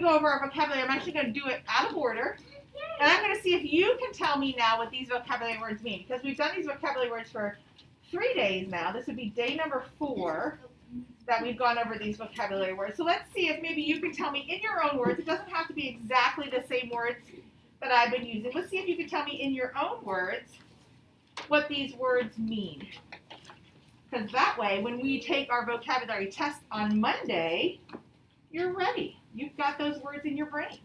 to go over our vocabulary. I'm actually going to do it out of order. And I'm going to see if you can tell me now what these vocabulary words mean. Because we've done these vocabulary words for 3 days now. This would be day number 4 that we've gone over these vocabulary words. So let's see if maybe you can tell me in your own words. It doesn't have to be exactly the same words that I've been using. Let's see if you can tell me in your own words what these words mean. Because that way, when we take our vocabulary test on Monday, you're ready. You've got those words in your brain.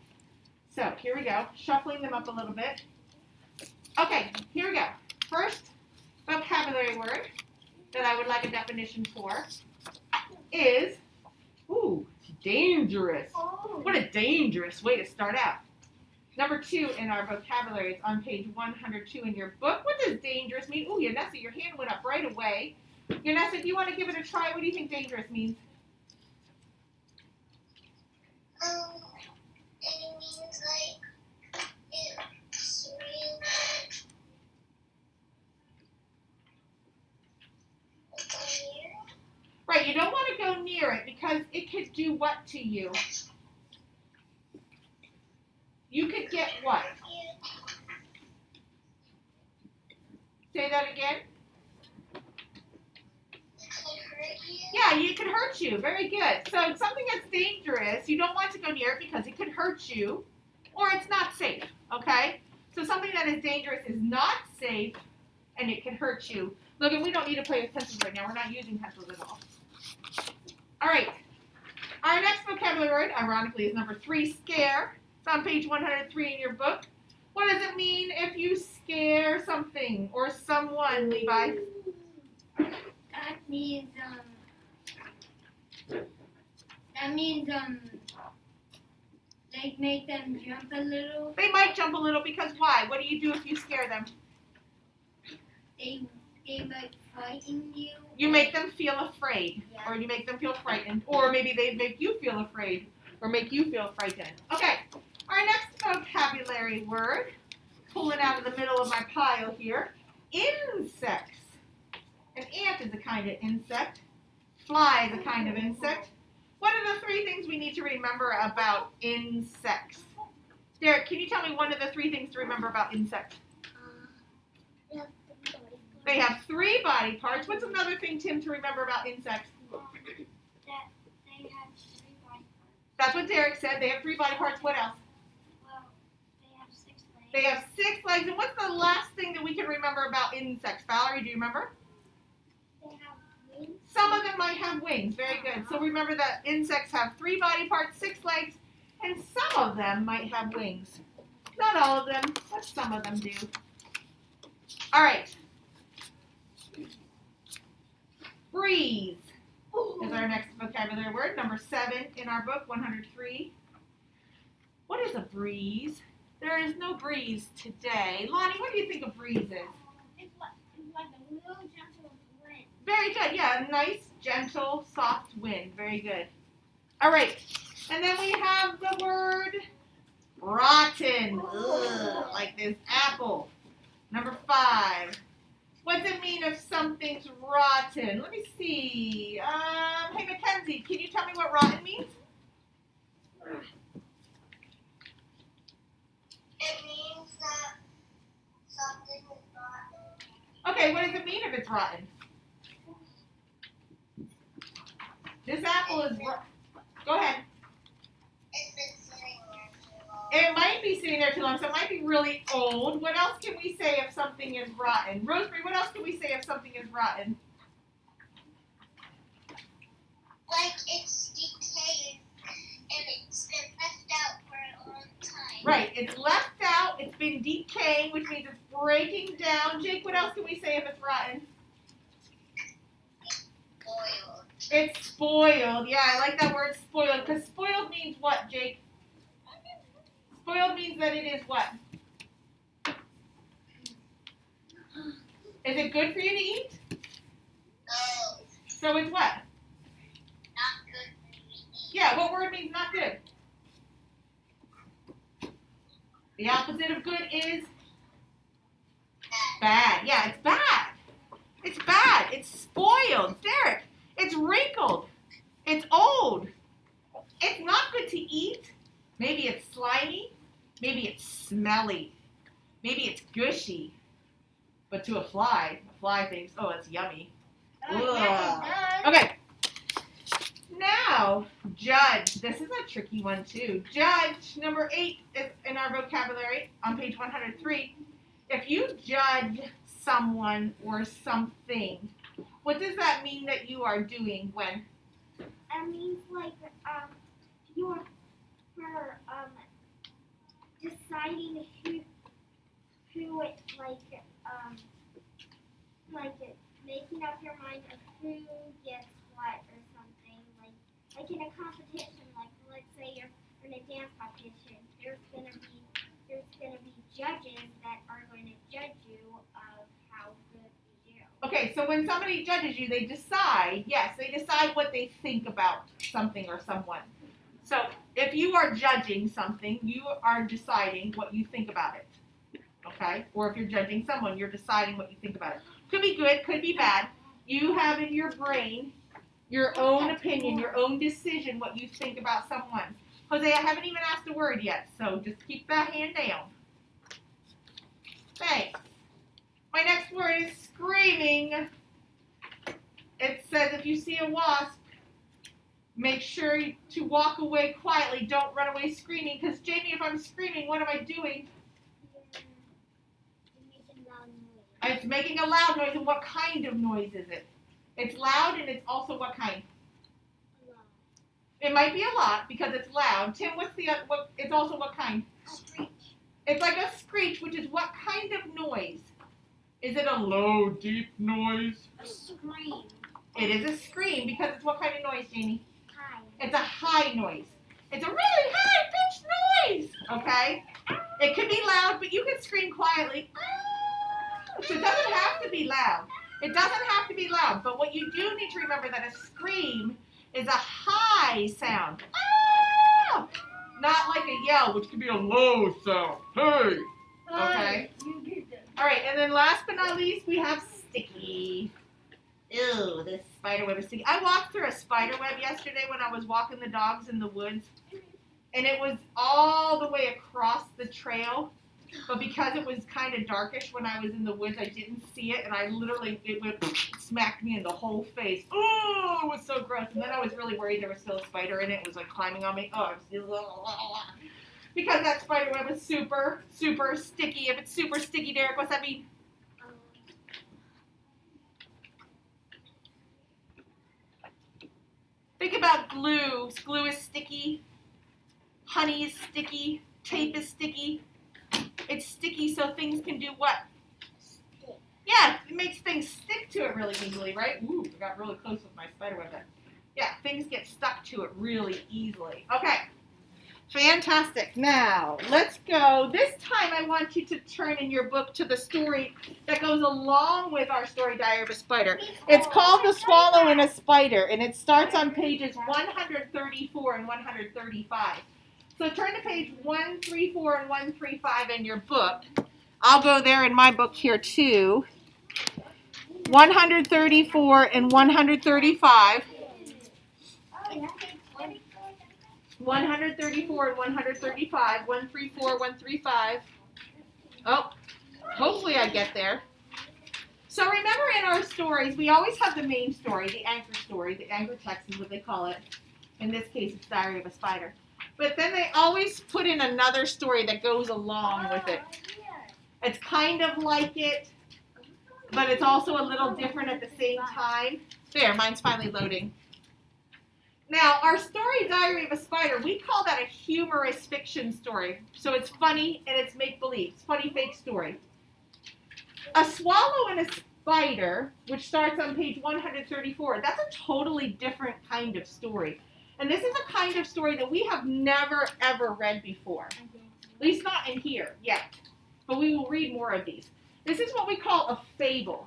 So here we go, shuffling them up a little bit. Okay, here we go. First vocabulary word that I would like a definition for is, dangerous. What a dangerous way to start out. Number 2 in our vocabulary, it's on page 102 in your book. What does dangerous mean? Ooh, Yanessa, your hand went up right away. Yanessa, if you want to give it a try, what do you think dangerous means? It means like it's really Right, you don't want to go near it because it could do what to you? You could get what? Say that again. Yeah, it could hurt you. Very good. So something that's dangerous, you don't want to go near it because it could hurt you or it's not safe, okay? So something that is dangerous is not safe and it can hurt you. Look, and we don't need to play with pencils right now. We're not using pencils at all. All right. Our next vocabulary word, ironically, is number 3, scare. It's on page 103 in your book. What does it mean if you scare something or someone, Levi? That means like make them jump a little. They might jump a little because why? What do you do if you scare them? They might frighten you. You make them feel afraid, Yeah. or you make them feel frightened, or maybe they make you feel afraid, or make you feel frightened. Okay, our next vocabulary word, pulling out of the middle of my pile here, insects. An ant is a kind of insect. Fly is a kind of insect. What are the 3 things we need to remember about insects? Derek, can you tell me one of the 3 things to remember about insects? They have 3 body parts. What's another thing, Tim, to remember about insects? That they have 3 body parts. That's what Derek said. They have 3 body parts. What else? Well, they have 6 legs. They have 6 legs. And what's the last thing that we can remember about insects? Valerie, do you remember? They have wings. Some of them might have wings. Very good. So remember that insects have 3 body parts, 6 legs, and some of them might have wings. Not all of them, but some of them do. All right. Breeze is our next vocabulary word, number 7 in our book, 103. What is a breeze? There is no breeze today. Lonnie, what do you think a breeze is? It's like a little gentle wind. Very good. Yeah, a nice, gentle, soft wind. Very good. All right. And then we have the word rotten. Ugh, like this apple. Number 5. What does it mean if something's rotten? Let me see. Hey, Mackenzie, can you tell me what rotten means? It means that something is rotten. Okay, what does it mean if it's rotten? This apple is rotten. Go ahead. It's been sitting there too long. It might be sitting there too long, so it might be really old. What else can we say if something is rotten? Rosemary, what else can we say if something is rotten? Like it's decayed and it's been left out for a long time. Right, it's left out, it's been decaying, which means it's breaking down. Jake, what else can we say if it's rotten? Spoiled. It's spoiled. Yeah, I like that word spoiled, because spoiled means what, Jake? Spoiled means that it is what? Is it good for you to eat? No, So it's what? not good for me to eat. Yeah, what word means not good? The opposite of good is bad. Yeah, it's bad. It's bad. It's spoiled. Derek, it's wrinkled. It's old. It's not good to eat. Maybe it's slimy. Maybe it's smelly. Maybe it's gushy. But to a fly thinks, oh, it's yummy. Yeah, it does. Okay. Now, judge. This is a tricky one, too. Judge, number 8 is in our vocabulary on page 103. If you judge someone or something, what does that mean that you are doing when? It means like you're deciding who it like making up your mind of who gets what or something like in a competition, like let's say you're in a dance competition, there's gonna be judges that are going to judge you of how good you do. Okay, so when somebody judges you, they decide what they think about something or someone. So if you are judging something, you are deciding what you think about it. Okay? Or if you're judging someone, you're deciding what you think about it. Could be good, could be bad. You have in your brain your own opinion, your own decision, what you think about someone. Jose, I haven't even asked a word yet, so just keep that hand down. Thanks. My next word is screaming. It says if you see a wasp, make sure to walk away quietly. Don't run away screaming, because Jamie, if I'm screaming, what am I doing? It's making a loud noise, and what kind of noise is it? It's loud, and it's also what kind? It might be a lot because it's loud. Tim, it's also what kind? Screech. It's like a screech, which is what kind of noise? Is it a low, deep noise? A scream. It is a scream because it's what kind of noise, Jamie? High. It's a high noise. It's a really high-pitched noise, okay? It can be loud, but you can scream quietly. So it doesn't have to be loud. It doesn't have to be loud, but what you do need to remember that a scream is a high sound. Not like a yell, which could be a low sound. Hey! Okay? All right, and then last but not least, we have sticky. Ew, this spider web is sticky. I walked through a spider web yesterday when I was walking the dogs in the woods, and it was all the way across the trail. But because it was kind of darkish when I was in the woods, I didn't see it, and it smacked me in the whole face. Oh, it was so gross. And then I was really worried there was still a spider in it. It was like climbing on me. Oh, because that spider web was super, super sticky. If it's super sticky, Derek, what's that mean? Think about glue. Glue is sticky. Honey is sticky. Tape is sticky. It's sticky so things can do what? Stick. Yeah, it makes things stick to it really easily, right? Ooh, I got really close with my spider web then. Yeah, things get stuck to it really easily. Okay, fantastic. Now, let's go. This time I want you to turn in your book to the story that goes along with our story, Diary of a Spider. It's called The Swallow and a Spider, and it starts on pages 134 and 135. So turn to page 134 and 135 in your book. I'll go there in my book here too. 134 and 135. 134 and 135. 134, 135. Oh, hopefully I get there. So remember in our stories, we always have the main story, the anchor text is what they call it. In this case, it's Diary of a Spider. But then they always put in another story that goes along with it. It's kind of like it, but it's also a little different at the same time. There, mine's finally loading. Now, our story, Diary of a Spider, we call that a humorous fiction story. So it's funny and it's make-believe. It's funny fake story. A Swallow and a Spider, which starts on page 134, that's a totally different kind of story. And this is a kind of story that we have never, ever read before. At least not in here yet. But we will read more of these. This is what we call a fable.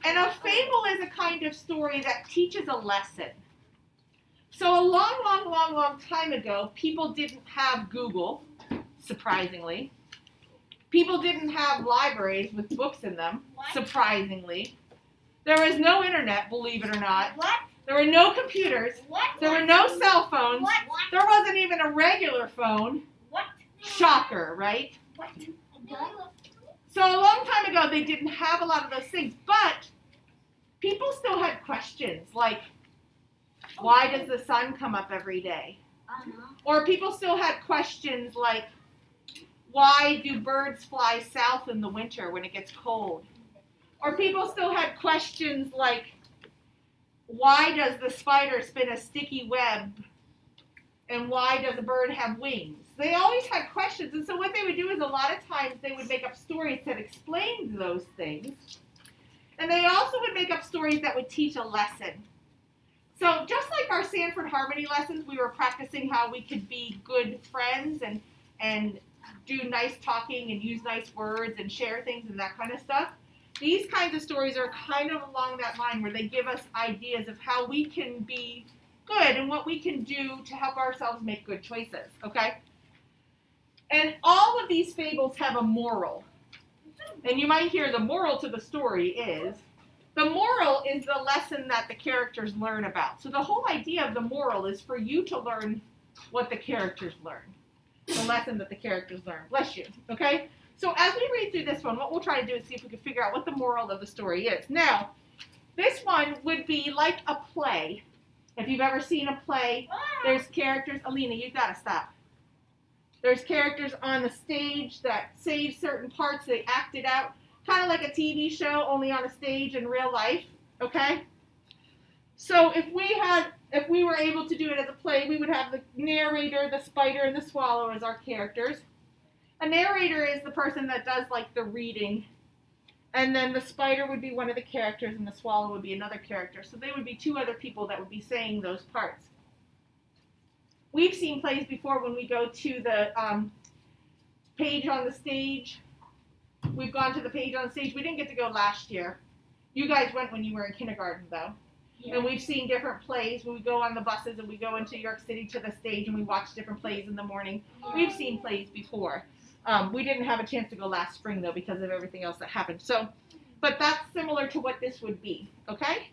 And a fable is a kind of story that teaches a lesson. So a long time ago, people didn't have Google, surprisingly. People didn't have libraries with books in them, surprisingly. There was no internet, believe it or not. What? There were no computers. What? There were no cell phones. What? There wasn't even a regular phone. What? Shocker, right? What? So a long time ago, they didn't have a lot of those things, but people still had questions like, why does the sun come up every day? Or people still had questions like, why do birds fly south in the winter when it gets cold? Or people still had questions like, why does the spider spin a sticky web? And why does a bird have wings? They always had questions. And so what they would do is a lot of times they would make up stories that explained those things. And they also would make up stories that would teach a lesson. So just like our Sanford Harmony lessons, we were practicing how we could be good friends and do nice talking and use nice words and share things and that kind of stuff. These kinds of stories are kind of along that line where they give us ideas of how we can be good and what we can do to help ourselves make good choices, okay? And all of these fables have a moral. And you might hear the moral to the story is, the moral is the lesson that the characters learn about. So the whole idea of the moral is for you to learn what the characters learn. The lesson that the characters learn. Bless you, okay? So as we read through this one, what we'll try to do is see if we can figure out what the moral of the story is. Now, this one would be like a play. If you've ever seen a play, there's characters. Alina, you gotta stop. There's characters on the stage that say certain parts, they act it out. Kind of like a TV show, only on a stage in real life, okay? So if we were able to do it as a play, we would have the narrator, the spider, and the swallow as our characters. A narrator is the person that does like the reading, and then the spider would be one of the characters, and the swallow would be another character. So they would be two other people that would be saying those parts. We've seen plays before when we go to the page on the stage. We've gone to the page on the stage. We didn't get to go last year. You guys went when you were in kindergarten, though. Yeah. And we've seen different plays when we go on the buses and we go into New York City to the stage and we watch different plays in the morning. Yeah. We've seen plays before. We didn't have a chance to go last spring, though, because of everything else that happened. So, but that's similar to what this would be, okay?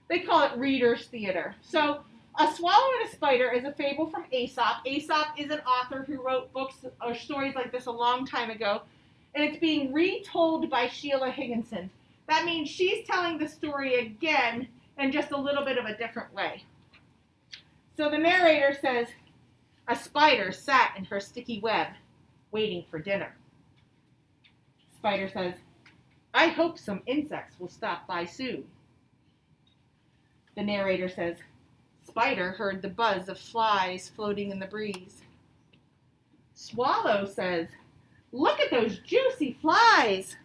They call it reader's theater. So A Swallow and a Spider is a fable from Aesop. Aesop is an author who wrote books or stories like this a long time ago. And it's being retold by Sheila Higginson. That means she's telling the story again in just a little bit of a different way. So the narrator says, a spider sat in her sticky web, waiting for dinner. Spider says, I hope some insects will stop by soon. The narrator says, Spider heard the buzz of flies floating in the breeze. Swallow says, look at those juicy flies.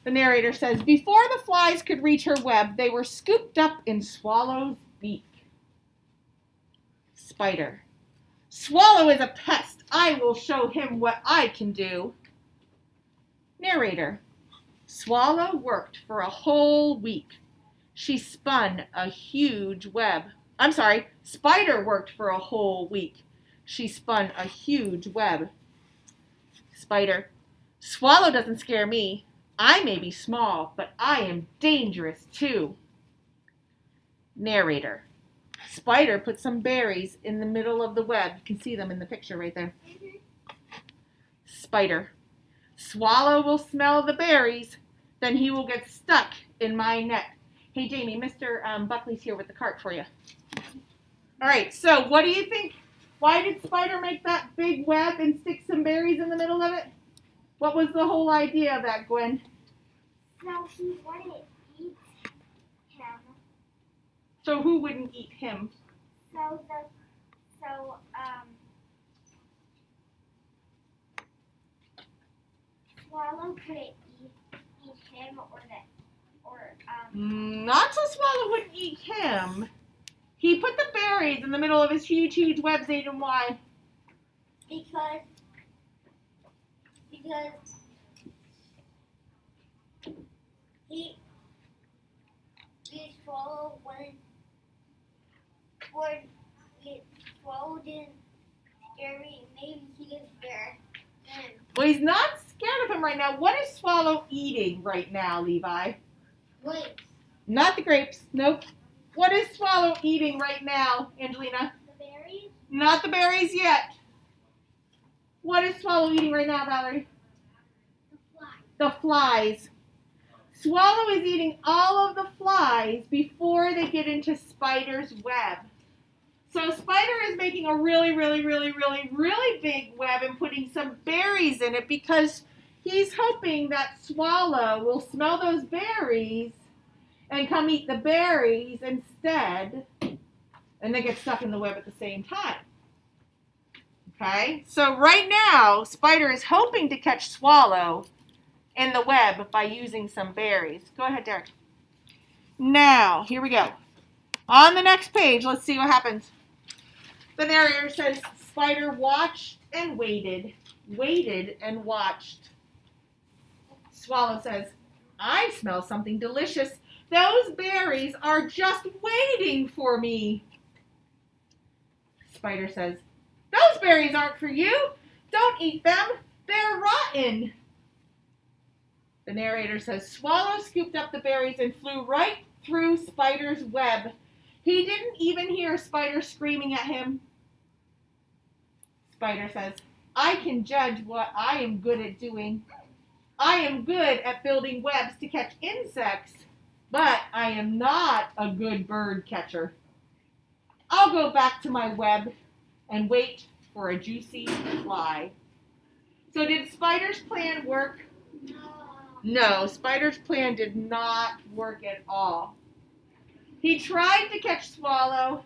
The narrator says, before the flies could reach her web, they were scooped up in Swallow's beak. Spider, Swallow is a pest. I will show him what I can do. Narrator, Swallow worked for a whole week. She spun a huge web. Spider worked for a whole week. She spun a huge web. Spider, Swallow doesn't scare me. I may be small, but I am dangerous too. Narrator, Spider put some berries in the middle of the web. You can see them in the picture right there. Spider, Swallow will smell the berries, then he will get stuck in my net. Hey, Jamie, Mr. Buckley's here with the cart for you. All right, so what do you think? Why did Spider make that big web and stick some berries in the middle of it? What was the whole idea of that, Gwen? So he wouldn't eat him. So who wouldn't eat him? Swallow couldn't eat him Not so Swallow wouldn't eat him. He put the berries in the middle of his huge, huge webs. Ate him. Why? Because he Swallow Swallow didn't scare me. Maybe he didn't scare him. Well, he's not scared of him right now. What is Swallow eating right now, Levi? Wait. Not the grapes. Nope. What is Swallow eating right now, Angelina? The berries? Not the berries yet. What is Swallow eating right now, Valerie? The flies. The flies. Swallow is eating all of the flies before they get into Spider's web. So Spider is making a really big web and putting some berries in it because he's hoping that Swallow will smell those berries and come eat the berries instead and then get stuck in the web at the same time. Okay, so right now, Spider is hoping to catch Swallow in the web by using some berries. Go ahead, Derek. Now, here we go. On the next page, let's see what happens. The narrator says, Spider watched and waited and watched. Swallow says, I smell something delicious. Those berries are just waiting for me. Spider says, those berries aren't for you. Don't eat them. They're rotten. The narrator says, Swallow scooped up the berries and flew right through Spider's web. He didn't even hear Spider screaming at him. Spider says, I can judge what I am good at doing. I am good at building webs to catch insects, but I am not a good bird catcher. I'll go back to my web and wait for a juicy fly. So did Spider's plan work? No, Spider's plan did not work at all. He tried to catch Swallow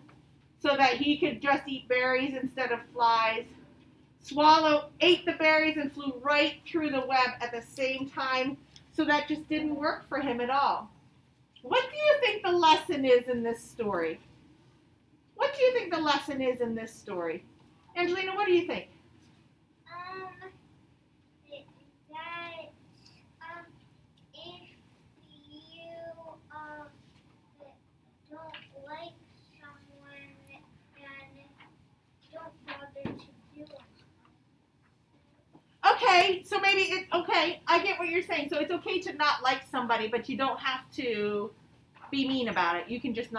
so that he could just eat berries instead of flies. Swallow ate the berries and flew right through the web at the same time, so that just didn't work for him at all. What do you think the lesson is in this story? What do you think the lesson is in this story? Angelina, what do you think? If you don't like someone and don't bother to do it. Okay, so maybe it's okay. I get what you're saying. So it's okay to not like somebody, but you don't have to be mean about it. You can just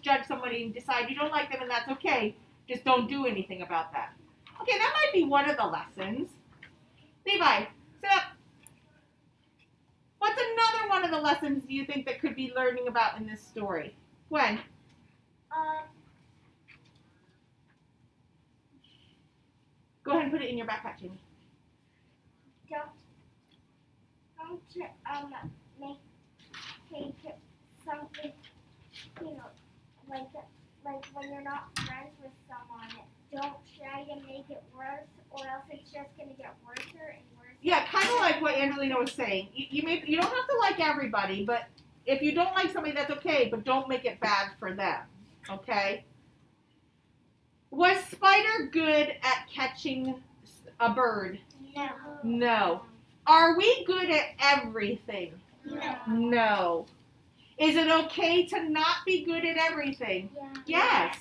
judge somebody and decide you don't like them, and that's okay. Just don't do anything about that. Okay, that might be one of the lessons. Levi, sit up. What's another one of the lessons do you think that could be learning about in this story? Gwen? Go ahead and put it in your backpack, Jamie. Don't make something, like when you're not friends with someone, don't try to make it worse, or else it's just gonna get worse and worse. Yeah, kind of like what Angelina was saying. You don't have to like everybody, but if you don't like somebody, that's okay, but don't make it bad for them, okay? Was Spider good at catching a bird? No. No. Are we good at everything? No. No. Is it okay to not be good at everything? Yeah. Yes.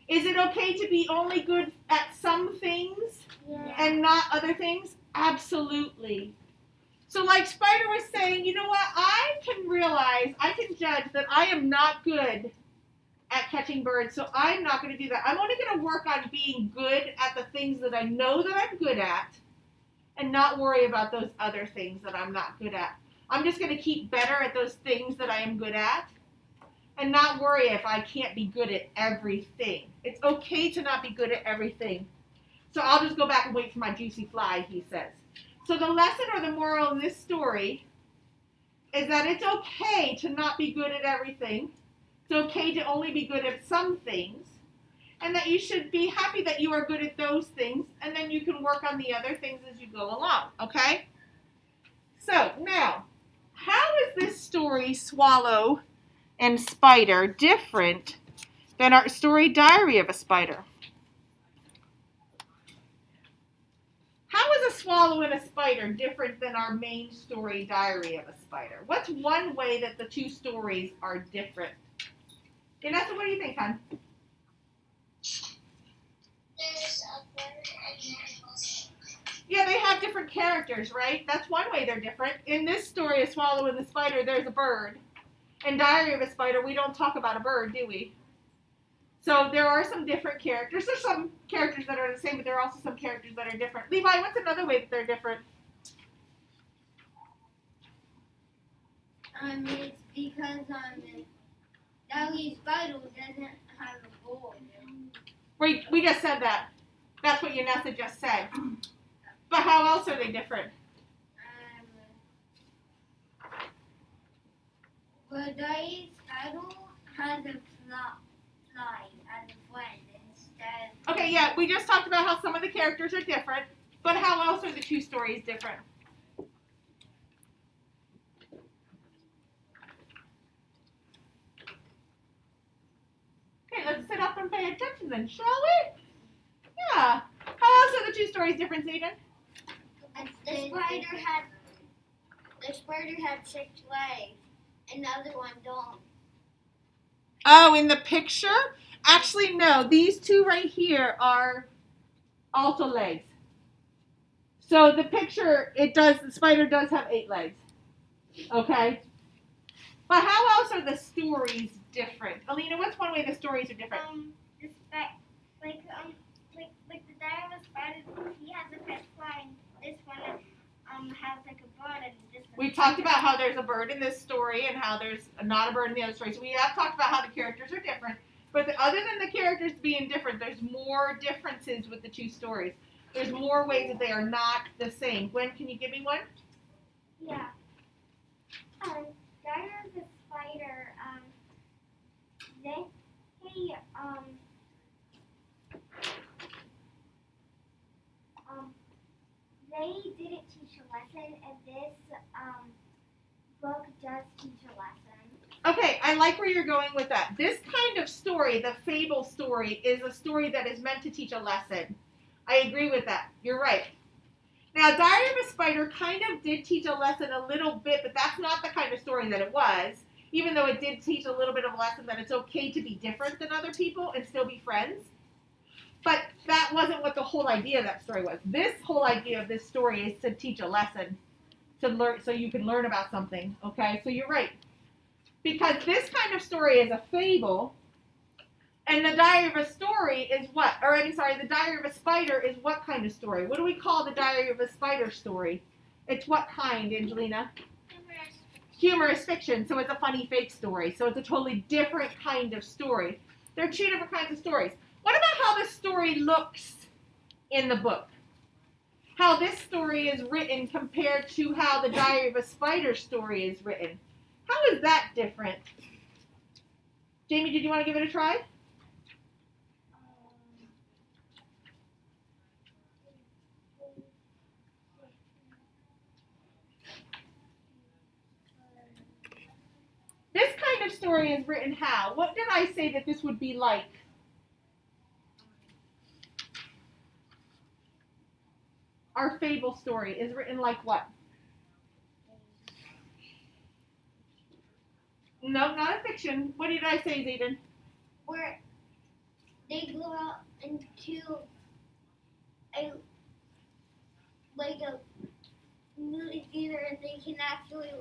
Is it okay to be only good at some things Yeah. and not other things? Absolutely. So like Spider was saying, you know what? I can judge that I am not good at catching birds, so I'm not going to do that. I'm only going to work on being good at the things that I know that I'm good at and not worry about those other things that I'm not good at. I'm just going to keep better at those things that I am good at and not worry if I can't be good at everything. It's okay to not be good at everything. So I'll just go back and wait for my juicy fly, he says. So the lesson or the moral in this story is that it's okay to not be good at everything. It's okay to only be good at some things. And that you should be happy that you are good at those things. And then you can work on the other things as you go along. Okay? So now, how is this story, Swallow and Spider, different than our story Diary of a Spider? How is a swallow and a spider different than our main story, Diary of a Spider? What's one way that the two stories are different? Vanessa, what do you think, hon? There's a bird and animals. Yeah, they have different characters, right? That's one way they're different. In this story, A Swallow and the Spider, there's a bird. In Diary of a Spider, we don't talk about a bird, do we? So there are some different characters. There's some characters that are the same, but there are also some characters that are different. Levi, what's another way that they're different? It's because Diary Spider doesn't have a goal. We just said that. That's what Yanessa just said. But how else are they different? But Diary Spider has a fly as a friend instead. Okay, yeah, we just talked about how some of the characters are different, but how else are the two stories different? Okay, let's sit up and pay attention then, shall we? Yeah. How else are the two stories different, Zayden? The spider had 6 legs, and the other one don't. Oh, in the picture? Actually, no. These two right here are also legs. So the picture, the spider does have 8 legs. Okay? But how else are the stories different? Alina, what's one way the stories are different? Like the Diary of a Spider, he has a pet fly, and this one has like a bird, and this one. We talked about how there's a bird in this story and how there's not a bird in the other story. So we have talked about how the characters are different. But other than the characters being different, there's more differences with the two stories. There's more ways that they are not the same. Gwen, can you give me one? Yeah. Diary of the Spider, they didn't teach a lesson, and this book does teach a lesson. Okay, I like where you're going with that. This kind of story, the fable story, is a story that is meant to teach a lesson. I agree with that. You're right. Now, Diary of a Spider kind of did teach a lesson a little bit, but that's not the kind of story that it was, even though it did teach a little bit of a lesson that it's okay to be different than other people and still be friends. But that wasn't what the whole idea of that story was. This whole idea of this story is to teach a lesson, to learn, so you can learn about something. Okay, so you're right. Because this kind of story is a fable, and the Diary of a Story is what? The Diary of a Spider is what kind of story? What do we call the Diary of a Spider story? It's what kind, Angelina? Humorous fiction. So it's a funny fake story. So it's a totally different kind of story. There are two different kinds of stories. What about how the story looks in the book? How this story is written compared to how the Diary of a Spider story is written. How is that different? Jamie, did you want to give it a try? This kind of story is written how? What did I say that this would be like? Our fable story is written like what? No, not a fiction. What did I say, Zayden? Where they go out into a movie theater, and they can actually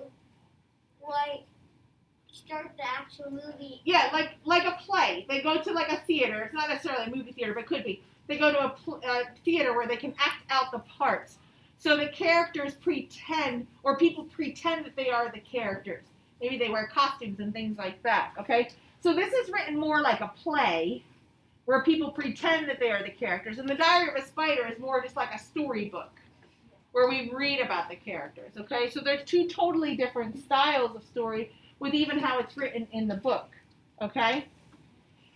start the actual movie. Yeah, like a play. They go to like a theater. It's not necessarily a movie theater, but it could be. They go to a theater where they can act out the parts. So the characters pretend, or people pretend that they are the characters. Maybe they wear costumes and things like that, okay? So this is written more like a play where people pretend that they are the characters. And the Diary of a Spider is more just like a storybook where we read about the characters, okay? So there's two totally different styles of story with even how it's written in the book, okay?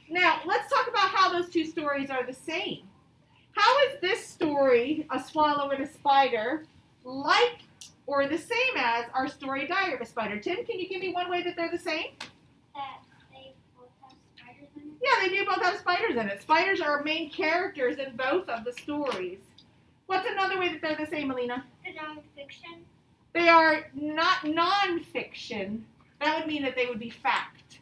Now, let's talk about how those two stories are the same. How is this story, A Swallow and a Spider, like or the same as our story Diary of a Spider? Tim, can you give me one way that they're the same? That they both have spiders in it? Yeah, they do both have spiders in it. Spiders are main characters in both of the stories. What's another way that they're the same, Alina? The nonfiction. They are not nonfiction. That would mean that they would be fact.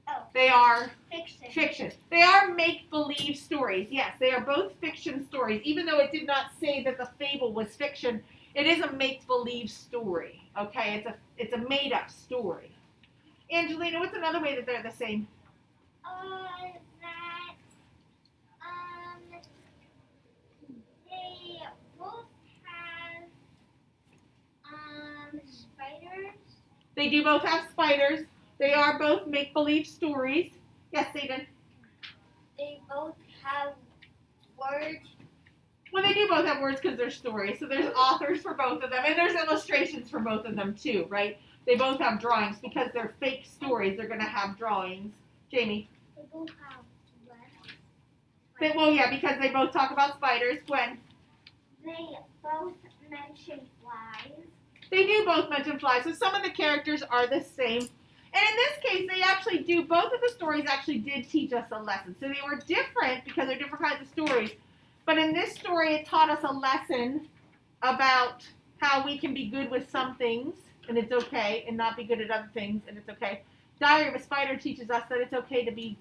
Oh. They are Fiction. fiction. They are make-believe stories. Yes, they are both fiction stories. Even though it did not say that the fable was fiction, it is a make-believe story. Okay, it's a made-up story. Angelina, what's another way that they're the same? That they both have spiders. They do both have spiders. They are both make-believe stories. Yes, Stephen? They both have words. Well, they do both have words because they're stories. So there's authors for both of them, and there's illustrations for both of them too, right? They both have drawings because they're fake stories. They're going to have drawings. Jamie? They both have Well, yeah, because they both talk about spiders. Gwen? They both mention flies. They do both mention flies, so some of the characters are the same. And in this case, they actually do, both of the stories actually did teach us a lesson. So they were different because they're different kinds of stories. But in this story, it taught us a lesson about how we can be good with some things, and it's okay, and not be good at other things, and it's okay. Diary of a Spider teaches us that it's okay to be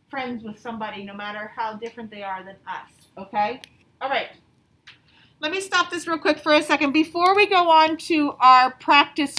friends with somebody no matter how different they are than us, okay? All right. Let me stop this real quick for a second. Before we go on to our practice